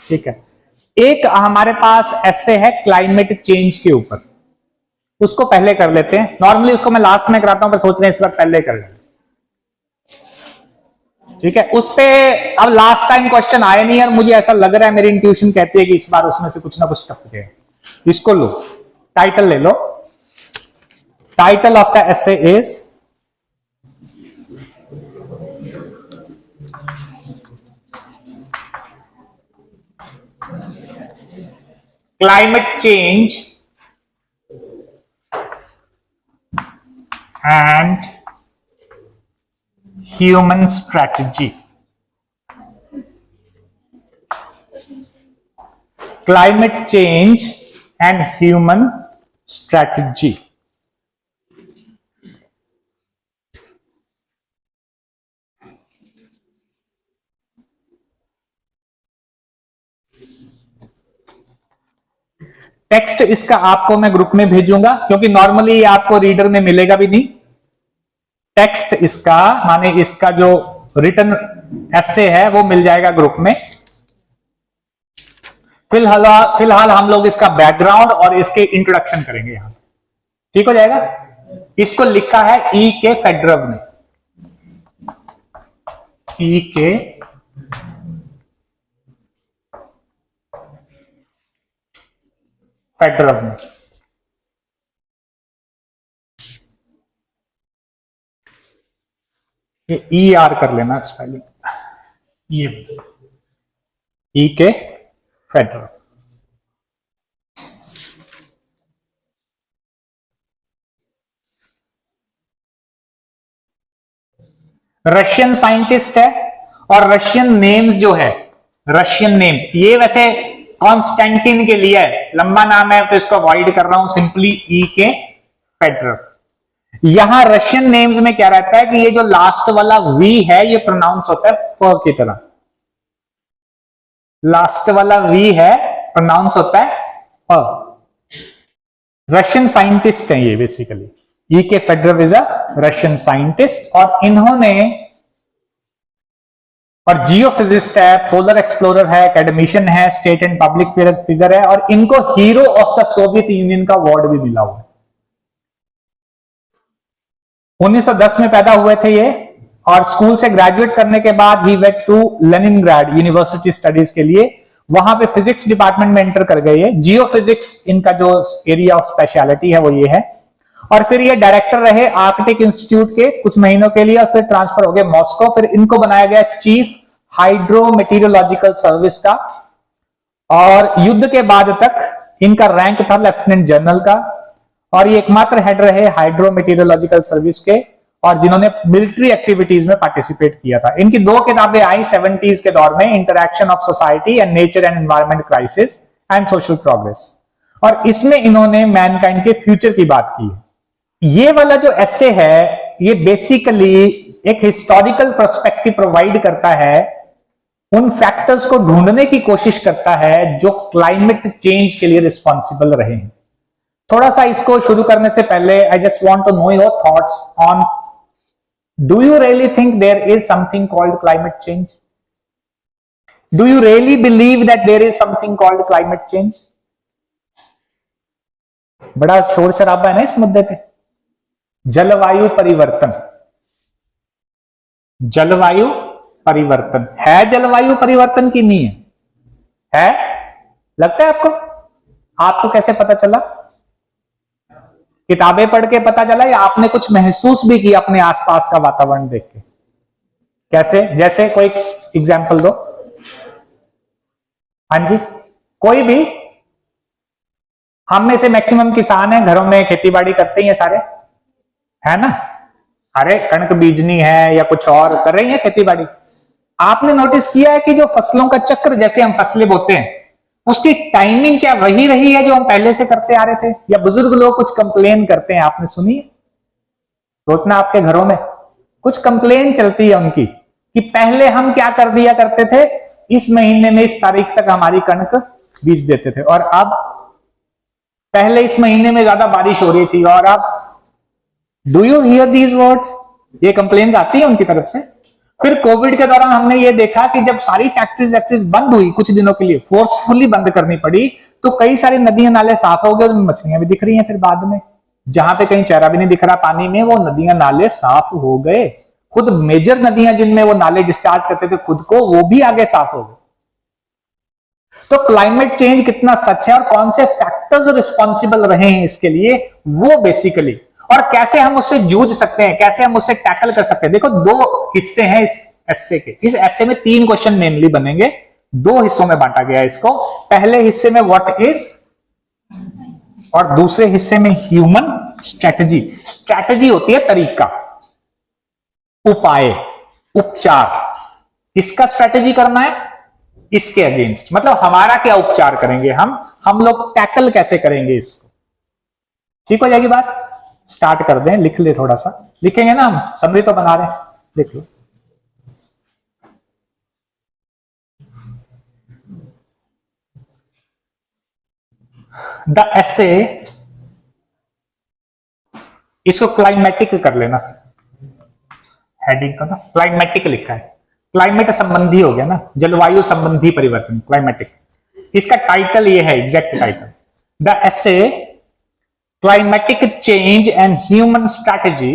ठीक है, एक हमारे पास ऐसे है क्लाइमेट चेंज के ऊपर, उसको पहले कर लेते हैं। नॉर्मली उसको मैं लास्ट में कराता हूं, पर सोच रहे हैं इस वक्त पहले कर लें। ठीक है, उस पे अब लास्ट टाइम क्वेश्चन आया नहीं और मुझे ऐसा लग रहा है, मेरी इंट्यूशन कहती है कि इस बार उसमें से कुछ ना कुछ टपकेगा। इसको लो, टाइटल ले लो। Title of the essay is climate change and human strategy. Climate change and human strategy. Text इसका आपको मैं ग्रुप में भेजूंगा, क्योंकि नॉर्मली आपको रीडर में मिलेगा भी नहीं। टेक्स्ट इसका माने इसका जो रिटन एसे है वो मिल जाएगा ग्रुप में। फिलहाल हम लोग इसका बैकग्राउंड और इसके इंट्रोडक्शन करेंगे यहां। ठीक हो जाएगा। इसको लिखा है ई के फेडरव ने, ई के फेडरव ने। ये ई आर कर लेना स्पेलिंग, ये ई के फेडरल। रशियन साइंटिस्ट है और रशियन नेम्स जो है, रशियन नेम्स ये वैसे कॉन्स्टेंटिन के लिए है, लंबा नाम है तो इसको अवॉइड कर रहा हूं, सिंपली ई के फेडरल। यहां रशियन नेम्स में क्या रहता है कि ये जो लास्ट वाला वी है ये प्रोनाउंस होता है फ की तरह। लास्ट वाला वी है प्रोनाउंस होता है फ। रशियन साइंटिस्ट है ये बेसिकली। ई के federal is a Russian scientist और इन्होंने, और जियोफिजिस्ट है, पोलर एक्सप्लोरर है, एकेडमिशियन है, स्टेट एंड पब्लिक फिगर है, और इनको hero of the Soviet union का अवार्ड भी मिला हुआ है। 1910 में पैदा हुए थे ये, और स्कूल से ग्रेजुएट करने के बाद ही went to Leningrad university studies के लिए। वहां पे फिजिक्स डिपार्टमेंट में एंटर कर गए। जियोफिजिक्स इनका जो एरिया ऑफ स्पेशलिटी है वो ये है। और फिर ये डायरेक्टर रहे आर्कटिक इंस्टीट्यूट के कुछ महीनों के लिए, और फिर ट्रांसफर हो गए मॉस्को। फिर इनको बनाया गया चीफ हाइड्रोमेटीरियोलॉजिकल सर्विस का, और युद्ध के बाद तक इनका रैंक था लेफ्टिनेंट जनरल का। और ये एकमात्र हेड रहे हाइड्रोमेटीरियोलॉजिकल सर्विस के, और जिन्होंने मिलिट्री एक्टिविटीज में पार्टिसिपेट किया था। इनकी 2 किताबें आई 70s के दौर में, interaction of society and nature and environment crisis and social progress, और इसमें इन्होंने मैनकाइंड के फ्यूचर की बात की है। ये वाला जो एसे है ये बेसिकली एक हिस्टोरिकल पर्सपेक्टिव प्रोवाइड करता है, उन फैक्टर्स को ढूंढने की कोशिश करता है जो क्लाइमेट चेंज के लिए रिस्पॉन्सिबल रहे हैं। थोड़ा सा इसको शुरू करने से पहले I just want to know your thoughts on, do you really think there is something called climate change? Do you really believe that there is something called climate change? बड़ा शोर शराबा है ना इस मुद्दे पे। जलवायु परिवर्तन, जलवायु परिवर्तन है, जलवायु परिवर्तन की नहीं है? लगता है आपको? आपको कैसे पता चला? किताबें पढ़ के पता चला या आपने कुछ महसूस भी किया अपने आसपास का वातावरण देख के? कैसे? जैसे कोई एग्जाम्पल दो। हाँ जी, कोई भी। हम में से मैक्सिमम किसान हैं, घरों में खेती बाड़ी करते ही हैं सारे, है ना? अरे कणक बीजनी है या कुछ और कर रही है खेती बाड़ी। आपने नोटिस किया है कि जो फसलों का चक्र, जैसे हम फसलें बोते हैं, उसकी टाइमिंग क्या वही रही है जो हम पहले से करते आ रहे थे? या बुजुर्ग लोग कुछ कंप्लेन करते हैं, आपने सुनी है? सोचना आपके घरों में कुछ कंप्लेन चलती है उनकी कि पहले हम क्या कर दिया करते थे, इस महीने में इस तारीख तक हमारी कणक बीज देते थे, और अब पहले इस महीने में ज्यादा बारिश हो रही थी, और अब do you here these words? ये कंप्लेन्स आती है उनकी तरफ से। फिर कोविड के दौरान हमने ये देखा कि जब सारी फैक्ट्रीज बंद हुई कुछ दिनों के लिए, फोर्सफुली बंद करनी पड़ी, तो कई सारे नदियां नाले साफ हो गए, उनमें मछलियां भी दिख रही हैं। फिर बाद में जहां पे कहीं चेहरा भी नहीं दिख रहा पानी में, वो नदियां नाले साफ हो गए। खुद मेजर नदियां जिनमें वो नाले डिस्चार्ज करते थे खुद को, वो भी आगे साफ हो गए। तो क्लाइमेट चेंज कितना सच है और कौन से फैक्टर्स रिस्पॉन्सिबल रहे हैं इसके लिए, वो बेसिकली, और कैसे हम उससे जूझ सकते हैं, कैसे हम उससे टैकल कर सकते हैं। देखो, दो हिस्से हैं इस एस्से के। इस एस्से में 3 क्वेश्चन मेनली बनेंगे, 2 हिस्सों में बांटा गया है इसको। पहले हिस्से में व्हाट इज, और दूसरे हिस्से में ह्यूमन स्ट्रेटजी। स्ट्रेटजी होती है तरीका, उपाय, उपचार। किसका स्ट्रेटजी करना है? इसके अगेंस्ट, मतलब हमारा क्या उपचार करेंगे हम लोग टैकल कैसे करेंगे इसको। ठीक हो जाएगी बात? स्टार्ट कर दें, लिख ले, थोड़ा सा लिखेंगे ना हम, समरी तो बना रहे हैं, लिख लो। द एसे, इसको क्लाइमेटिक कर लेना, हेडिंग का ना क्लाइमेटिक लिखा है, क्लाइमेट संबंधी हो गया ना, जलवायु संबंधी परिवर्तन, क्लाइमेटिक। इसका टाइटल ये है, exact title, the essay climatic change and human strategy,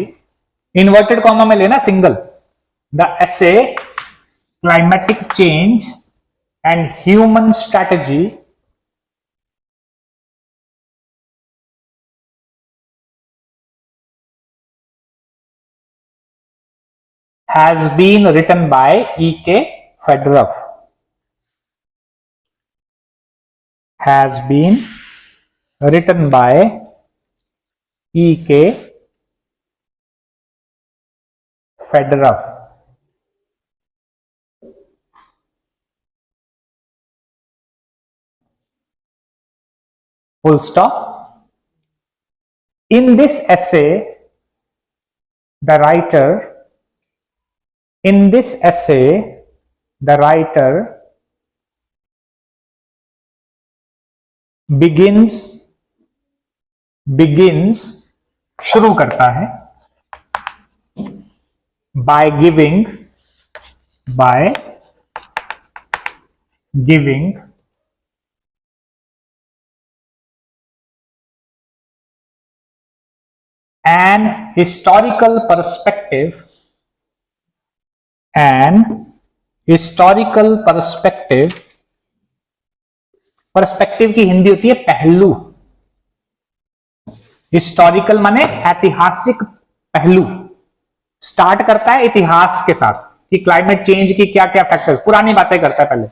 inverted comma में लेना, single, the essay climatic change and human strategy has been written by E.K. Federer. Has been written by E.K. Federer. Full stop. In this essay, the writer begins शुरू करता है by giving an historical perspective, perspective की हिंदी होती है पहलू, historical माने ऐतिहासिक पहलू। स्टार्ट करता है इतिहास के साथ कि क्लाइमेट चेंज की क्या क्या फैक्टर्स, पुरानी बातें करता है पहले।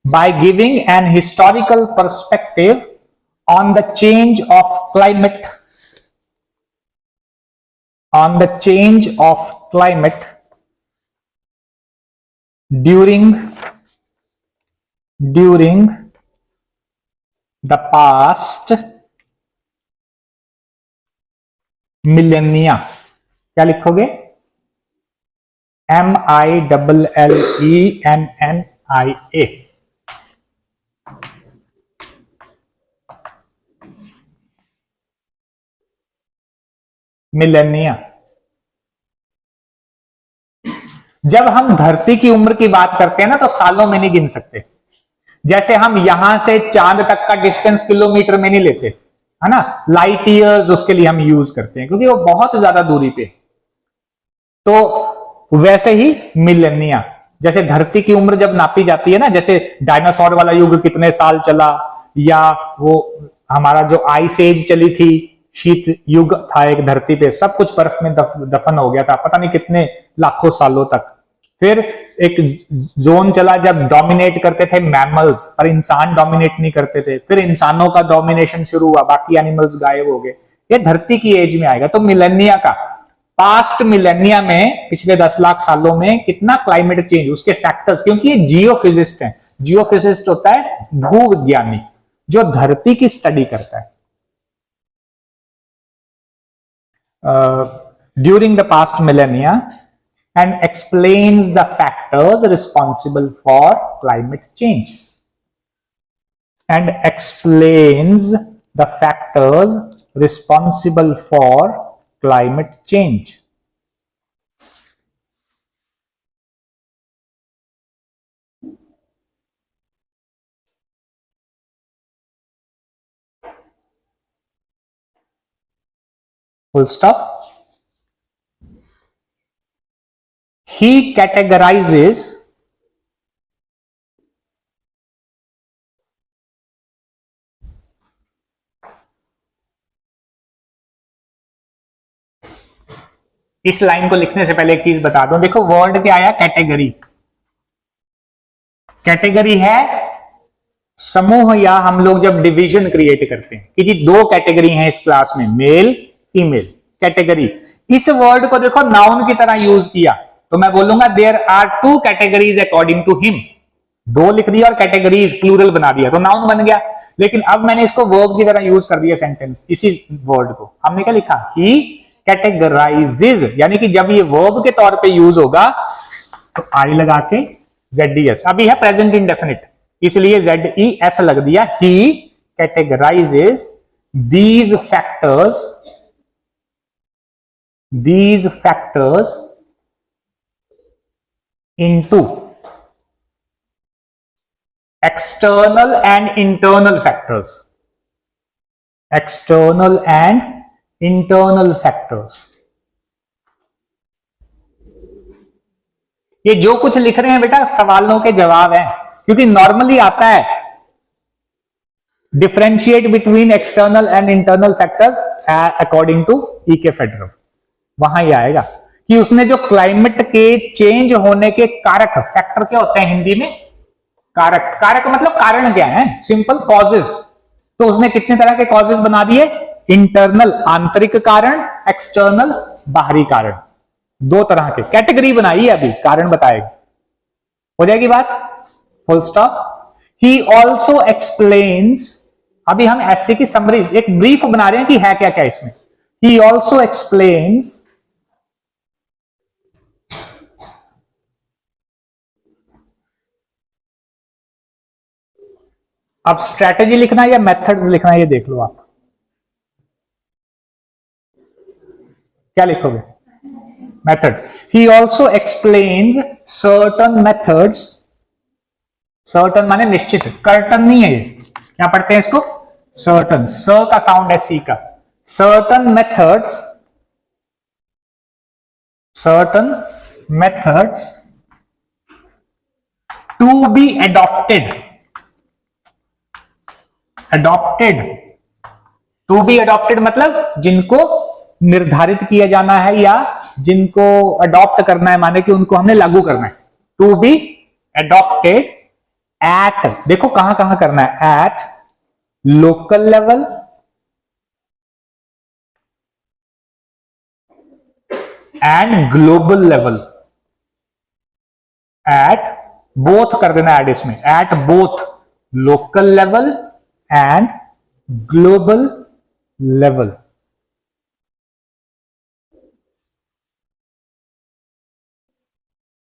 By giving an historical perspective on the change of climate, during the past millennia। क्या लिखोगे? MILLENNIA। मिलेनिया। जब हम धरती की उम्र की बात करते हैं ना, तो सालों में नहीं गिन सकते। जैसे हम यहां से चांद तक का डिस्टेंस किलोमीटर में नहीं लेते, है ना, लाइट ईयर्स उसके लिए हम यूज करते हैं क्योंकि वो बहुत ज्यादा दूरी पे। तो वैसे ही मिलेनिया, जैसे धरती की उम्र जब नापी जाती है ना, जैसे डायनासोर वाला युग कितने साल चला, या वो हमारा जो आइस एज चली थी, शीत युग था एक धरती पे, सब कुछ बर्फ में दफन हो गया था पता नहीं कितने लाखों सालों तक। फिर एक जोन चला जब डोमिनेट करते थे मैमल्स, पर इंसान डोमिनेट नहीं करते थे। फिर इंसानों का डोमिनेशन शुरू हुआ, बाकी एनिमल्स गायब हो गए। ये धरती की एज में आएगा। तो मिलेनिया का, पास्ट मिलेनिया में, पिछले 10 लाख सालों में कितना क्लाइमेट चेंज, उसके फैक्टर्स, क्योंकि ये जियोफिजिस्ट है। जियोफिजिस्ट होता है भूविज्ञानी जो धरती की स्टडी करता है। During the past millennia and explains the factors responsible for climate change. And explains the factors responsible for climate change. Full stop. He categorizes इस लाइन को लिखने से पहले एक चीज बता दूं, देखो वर्ड क्या आया, कैटेगरी। कैटेगरी है समूह, या हम लोग जब डिवीजन क्रिएट करते हैं कि जी दो कैटेगरी हैं इस क्लास में, मेल फीमेल, कैटेगरी। इस वर्ड को देखो नाउन की तरह यूज किया, तो मैं बोलूंगा there are two categories according to him. दो लिख दिया और कैटेगरीज प्लूरल बना दिया तो नाउन बन गया। लेकिन अब मैंने इसको वर्ब की तरह यूज कर दिया सेंटेंस, इसी वर्ड को हमने क्या लिखा, ही कैटेगराइजेज, यानी कि जब ये वर्ब के तौर पे यूज होगा तो आई लगा के ZES। अभी है प्रेजेंट इंडेफिनिट, इसलिए ZES लग दिया। He categorises these factors into external and internal factors, external and internal factors। ये जो कुछ लिख रहे हैं बेटा सवालों के जवाब हैं, क्योंकि नॉर्मली आता है differentiate between external and internal factors according to E.K. Federer. वहां ही आएगा कि उसने जो क्लाइमेट के चेंज होने के कारक, फैक्टर क्या होते हैं हिंदी में, कारक। कारक मतलब कारण क्या है, सिंपल कॉजेज। तो उसने कितने तरह के कॉजेज बना दिए, इंटरनल आंतरिक कारण, एक्सटर्नल बाहरी कारण, दो तरह के कैटेगरी बनाई है, अभी कारण बताएगा। हो जाएगी बात, full stop. He also explains, अभी हम ऐसे की समरी एक ब्रीफ बना रहे हैं कि है क्या क्या इसमें। ही ऑल्सो एक्सप्लेन्स अब स्ट्रेटेजी लिखना है या मेथड्स लिखना है ये देख लो आप, क्या लिखोगे, methods. He also explains certain methods, certain माने निश्चित, कर्टन नहीं है ये, क्या पढ़ते हैं इसको, सर्टन, स का साउंड है सी का। Certain methods to be adopted, to be adopted मतलब जिनको निर्धारित किया जाना है या जिनको अडॉप्ट करना है, माने कि उनको हमने लागू करना है। टू बी एडॉप्टेड एट, देखो कहां कहां करना है, at local level and global level, at both कर देना, एड इसमें, at both local level and global level.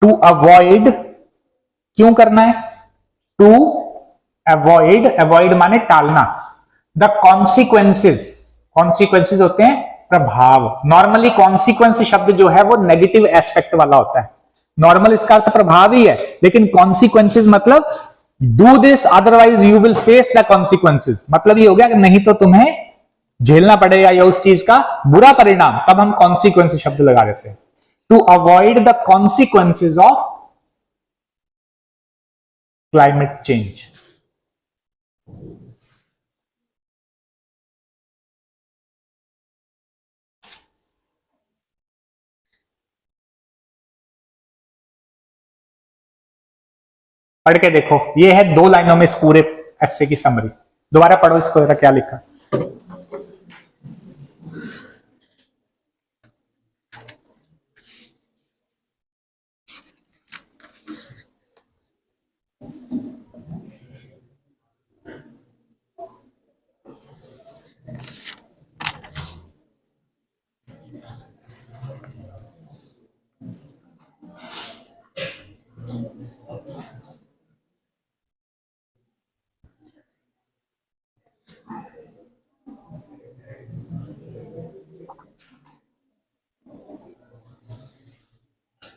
To avoid, क्यों करना है, टू अवॉइड, अवॉइड माने टालना, द कॉन्सिक्वेंसेस, कॉन्सिक्वेंसेस होते हैं प्रभाव। नॉर्मली कॉन्सिक्वेंस शब्द जो है वो नेगेटिव एस्पेक्ट वाला होता है, नॉर्मल इसका अर्थ प्रभाव ही है, लेकिन कॉन्सिक्वेंसेस मतलब do this otherwise you will face the consequences, मतलब ये हो गया कि नहीं तो तुम्हें झेलना पड़ेगा या उस चीज का बुरा परिणाम, तब हम कॉन्सिक्वेंस शब्द लगा देते हैं। To avoid the consequences of climate change. पढ़ के देखो, ये है 2 लाइनों में इस पूरे एस्से की समरी। दोबारा पढ़ो इसको, क्या लिखा।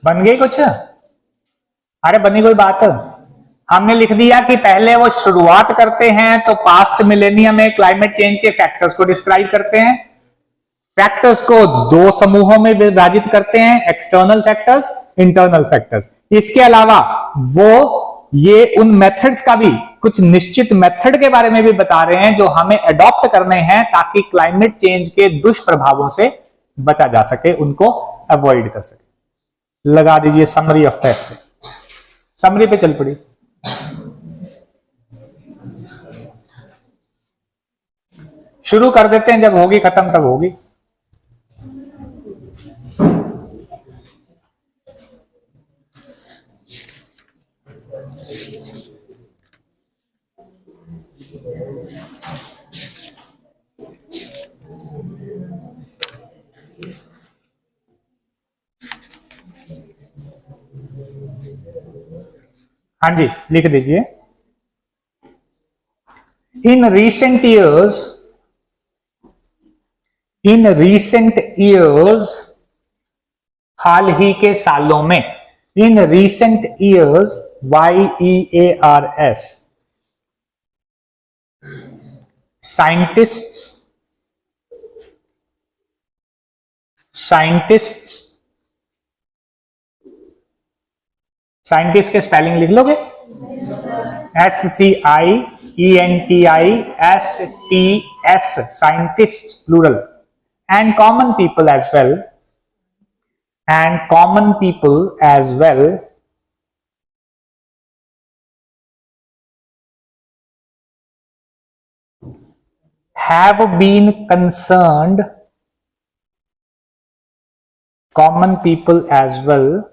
बन गई कुछ, अरे बनी कोई बात। हमने लिख दिया कि पहले वो शुरुआत करते हैं तो पास्ट मिलेनियम में क्लाइमेट चेंज के फैक्टर्स को डिस्क्राइब करते हैं, फैक्टर्स को दो समूहों में विभाजित करते हैं, एक्सटर्नल फैक्टर्स, इंटरनल फैक्टर्स। इसके अलावा वो ये उन मेथड्स का भी, कुछ निश्चित मेथड के बारे में भी बता रहे हैं जो हमें अडॉप्ट करने हैं ताकि क्लाइमेट चेंज के दुष्प्रभावों से बचा जा सके, उनको अवॉइड कर सके। लगा दीजिए समरी ऑफ टेस्ट से। समरी पे चल पड़ी। शुरू कर देते हैं, जब होगी खत्म तब होगी। हाँ जी, लिख दीजिए। इन रीसेंट ईयर्स, हाल ही के सालों में, in recent years, YEARS, scientists के स्पेलिंग लिख लोगे? SCIENTISTS, scientists plural, and common people as well, have been concerned, common people as well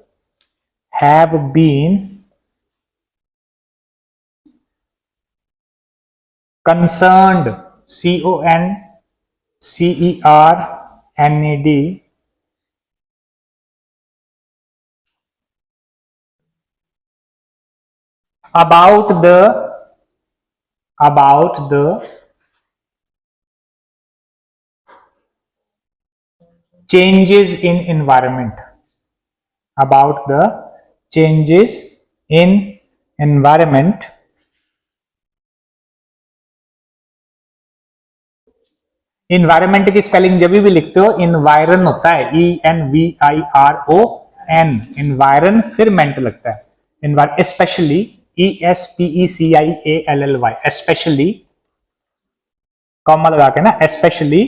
have been concerned, CONCERNED, about the changes in environment, about the changes in environment, environment की spelling जब भी लिखते हो, इन्वायरन होता है, ENVIRON, इन्वायरन फिर मेंट लगता है, स्पेशली ESPECIALLY, स्पेशली कॉमा लगा के ना, स्पेशली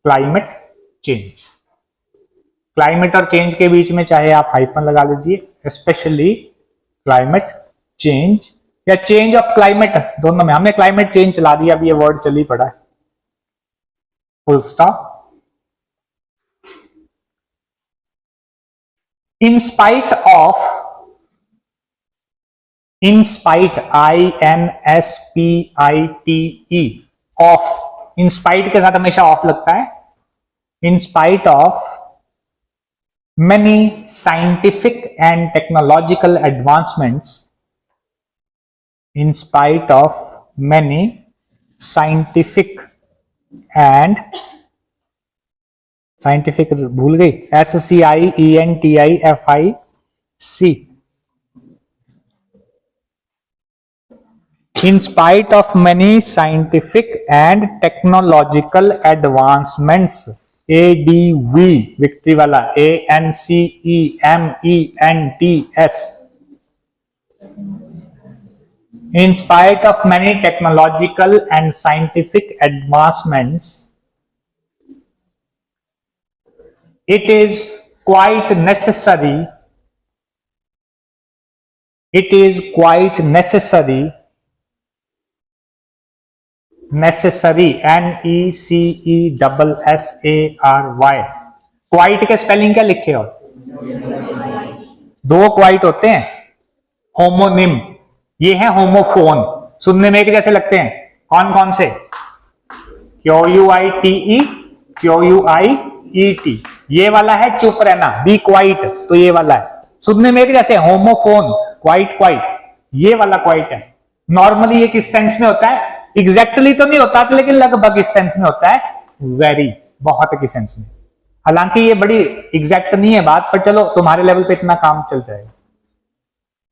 क्लाइमेट चेंज। क्लाइमेट और चेंज के बीच में चाहे आप हाइफन लगा लीजिए, स्पेशली क्लाइमेट चेंज या चेंज ऑफ क्लाइमेट, दोनों में। हमने क्लाइमेट चेंज चला दिया, अभी ये वर्ड चल ही पड़ा है, full stop. In spite of, INSPITE, of, in spite के साथ हमेशा ऑफ लगता है। In spite of many scientific and technological advancements, in spite of many scientific भूल गई, SCIENTIFIC, in spite of many scientific and technological advancements, ADV, victory वाला, ANCEMENTS, in spite of many technological and scientific advancements, it is quite necessary, necessary, NECESSARY, quite के spelling क्या लिखे हो? दो quite होते हैं, होमोनिम, ये है होमोफोन, सुनने में एक जैसे लगते हैं। कौन कौन से? QUITE, QUIET, ये वाला है चुप रहना, बी क्वाइट, तो ये वाला है सुनने में एक जैसे, होमोफोन, क्वाइट, ये वाला क्वाइट है। नॉर्मली ये किस सेंस में होता है? एग्जैक्टली तो नहीं होता, लेकिन लगभग इस सेंस में होता है, वेरी, बहुत की सेंस में। हालांकि ये बड़ी एग्जैक्ट नहीं है बात, पर चलो तुम्हारे लेवल पे इतना काम चल जाएगा।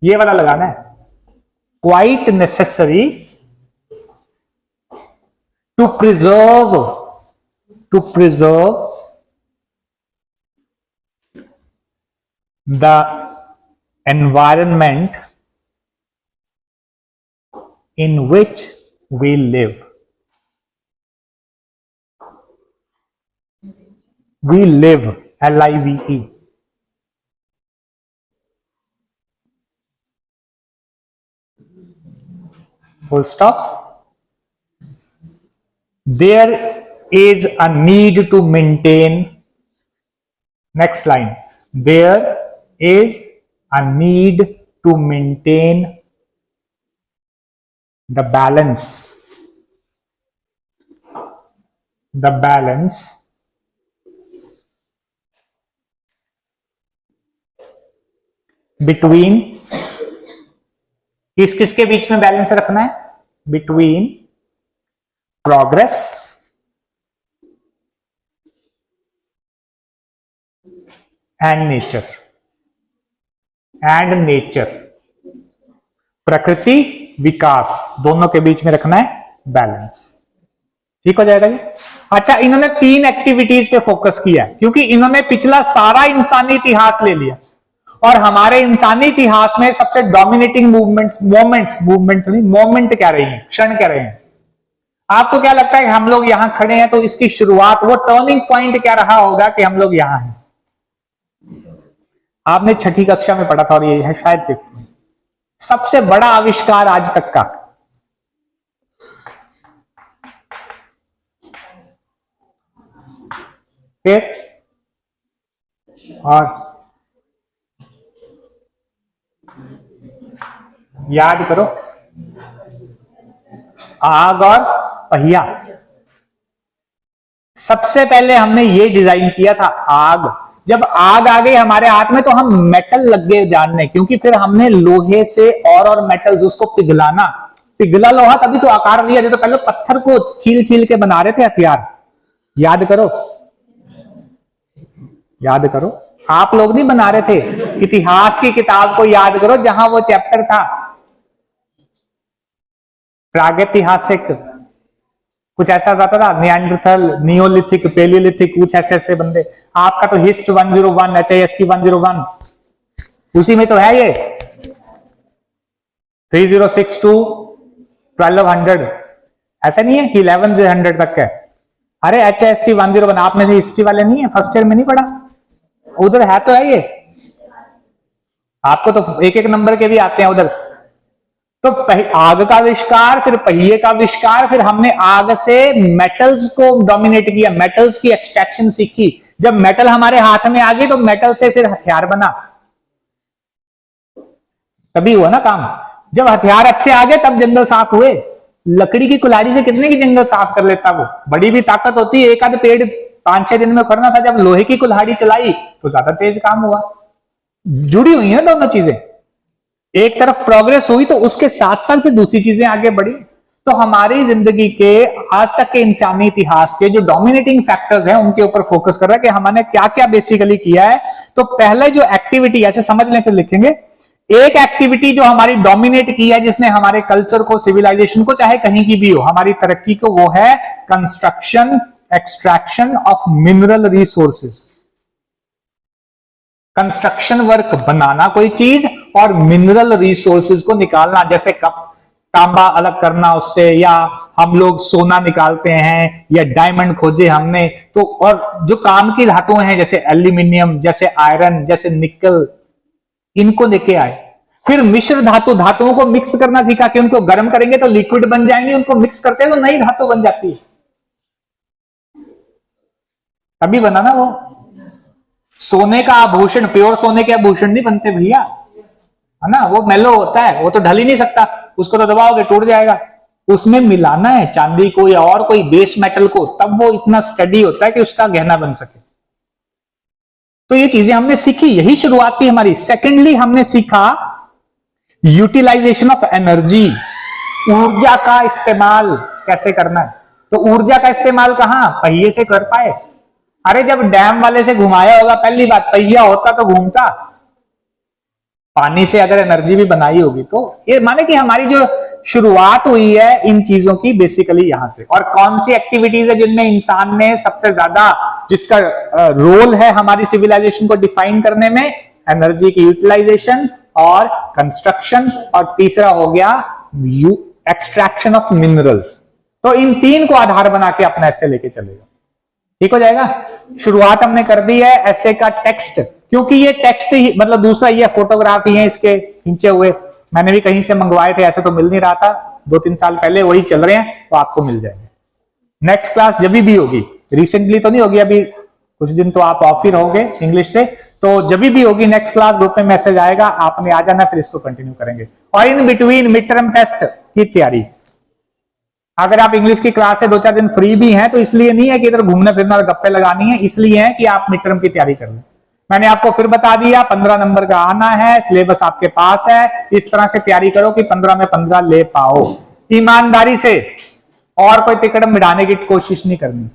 ये वाला लगाना है, quite necessary to preserve the environment in which we live. We live, L-I-V-E. Full stop. There is a need to maintain, next line, there is a need to maintain the balance between, किसके बीच में balance रखना है? Between progress and nature, प्रकृति विकास, दोनों के बीच में रखना है बैलेंस। ठीक हो जाएगा जी। अच्छा, इन्होंने 3 एक्टिविटीज पे फोकस किया क्योंकि इन्होंने पिछला सारा इंसानी इतिहास ले लिया और हमारे इंसानी इतिहास में सबसे डोमिनेटिंग मोमेंट क्या रही है, क्षण क्या रहे हैं। आपको क्या लगता है कि हम लोग यहां खड़े हैं तो इसकी शुरुआत, वो टर्निंग पॉइंट क्या रहा होगा कि हम लोग यहां हैं? आपने 6ठी कक्षा में पढ़ा था और ये है शायद 5th में। सबसे बड़ा आविष्कार आज तक का, फिर और याद करो, आग और पहिया। सबसे पहले हमने ये डिजाइन किया था आग। जब आग आ गई हमारे हाथ में तो हम मेटल लग गए जानने, क्योंकि फिर हमने लोहे से और मेटल्स उसको पिघलाना, पिघला लोहा तभी तो आकार दिया। तो पहले पत्थर को छील छील के बना रहे थे हथियार। याद करो, याद करो, आप लोग नहीं बना रहे थे। इतिहास की किताब को याद करो जहां वो चैप्टर था प्रागैतिहासिक, कुछ ऐसा जाता था, नियांडरथल, नियोलिथिक, पेलियोलिथिक, कुछ ऐसे ऐसे बंदे। आपका तो हिस्ट 101, HIST 101, उसी में तो है ये 3062 1200, ऐसा नहीं है कि 1100 तक है। अरे HIST 101 आप में से हिस्ट्री वाले नहीं है, फर्स्ट ईयर में नहीं पढ़ा? उधर है तो है ये, आपको तो एक एक नंबर के भी आते हैं उधर। तो आग का आविष्कार, फिर पहिए का आविष्कार, फिर हमने आग से मेटल्स को डोमिनेट किया, मेटल्स की एक्सट्रैक्शन सीखी। जब मेटल हमारे हाथ में आ गई तो मेटल से फिर हथियार बना, तभी हुआ ना काम। जब हथियार अच्छे आ गए तब जंगल साफ हुए। लकड़ी की कुल्हाड़ी से कितने की जंगल साफ कर लेता वो, बड़ी भी ताकत होती है। एक आध पेड़ 5-6 दिन में करना था, जब लोहे की कुल्हाड़ी चलाई तो ज्यादा तेज काम हुआ। जुड़ी हुई है दोनों चीजें, एक तरफ प्रोग्रेस हुई तो उसके साथ साथ फिर दूसरी चीजें आगे बढ़ी। तो हमारी जिंदगी के आज तक के इंसानी इतिहास के जो डोमिनेटिंग फैक्टर्स हैं उनके ऊपर फोकस कर रहा है कि हमने क्या क्या बेसिकली किया है। तो पहले जो एक्टिविटी, ऐसे समझ लें फिर लिखेंगे, एक एक्टिविटी जो हमारी डोमिनेट की है, जिसने हमारे कल्चर को, सिविलाइजेशन को, चाहे कहीं की भी हो, हमारी तरक्की को, वो है construction, extraction of mineral resources. Construction work, बनाना कोई चीज और मिनरल रिसोर्सेज को निकालना, जैसे तांबा अलग करना उससे, या हम लोग सोना निकालते हैं या डायमंड खोजे हमने तो। और जो काम की धातुएं हैं जैसे एल्यूमिनियम, जैसे आयरन, जैसे निकल, इनको लेके आए। फिर मिश्र धातुओं को मिक्स करना सीखा कि उनको गर्म करेंगे तो लिक्विड बन जाएंगे, उनको मिक्स करते हैं तो नई धातु बन जाती है। तभी बना ना वो सोने का आभूषण, प्योर सोने के आभूषण नहीं बनते भैया, है ना। वो मेलो होता है, वो तो ढल ही नहीं सकता, उसको तो दबाओगे टूट जाएगा। उसमें मिलाना है चांदी को या और कोई बेस मेटल को, तब वो इतना स्टडी होता है कि उसका गहना बन सके। तो ये चीजें हमने सीखी, यही शुरुआत थी हमारी। सेकेंडली हमने सीखा यूटिलाइजेशन ऑफ एनर्जी, ऊर्जा का इस्तेमाल कैसे करना है। तो ऊर्जा का इस्तेमाल कहां, पहिए से कर पाए। अरे जब डैम वाले से घुमाया होगा, पहली बात पहिया होता तो घूमता। पानी से अगर एनर्जी भी बनाई होगी तो ये माने कि हमारी जो शुरुआत हुई है इन चीजों की बेसिकली यहां से। और कौन सी एक्टिविटीज है जिनमें इंसान ने सबसे ज्यादा, जिसका रोल है हमारी सिविलाइजेशन को डिफाइन करने में, एनर्जी की यूटिलाइजेशन और कंस्ट्रक्शन, और तीसरा हो गया एक्सट्रैक्शन ऑफ मिनरल्स। तो इन तीन को आधार बना के अपना एसे लेके चलेगा, ठीक हो जाएगा। शुरुआत हमने कर दी है एसे का टेक्स्ट, क्योंकि ये टेक्स्ट ही मतलब दूसरा ये फोटोग्राफ ही है इसके खींचे हुए, मैंने भी कहीं से मंगवाए थे, ऐसे तो मिल नहीं रहा था, 2-3 साल पहले वही चल रहे हैं, तो आपको मिल जाएंगे। नेक्स्ट क्लास जब भी होगी, रिसेंटली तो नहीं होगी, अभी कुछ दिन तो आप ऑफ ही रहोगे इंग्लिश से, तो जब भी होगी नेक्स्ट क्लास ग्रुप में मैसेज आएगा, आपने आ जाना, फिर इसको कंटिन्यू करेंगे। और in between mid term test की तैयारी, अगर आप इंग्लिश की क्लास से 2-4 दिन फ्री भी हैं तो इसलिए नहीं है कि इधर घूमने फिरना और गप्पे लगानी है, इसलिए है कि आप मिड टर्म की तैयारी कर लें। मैंने आपको फिर बता दिया 15 नंबर का आना है, सिलेबस आपके पास है, इस तरह से तैयारी करो कि 15 में 15 ले पाओ ईमानदारी से, और कोई तिकड़म मिटाने की कोशिश नहीं करनी।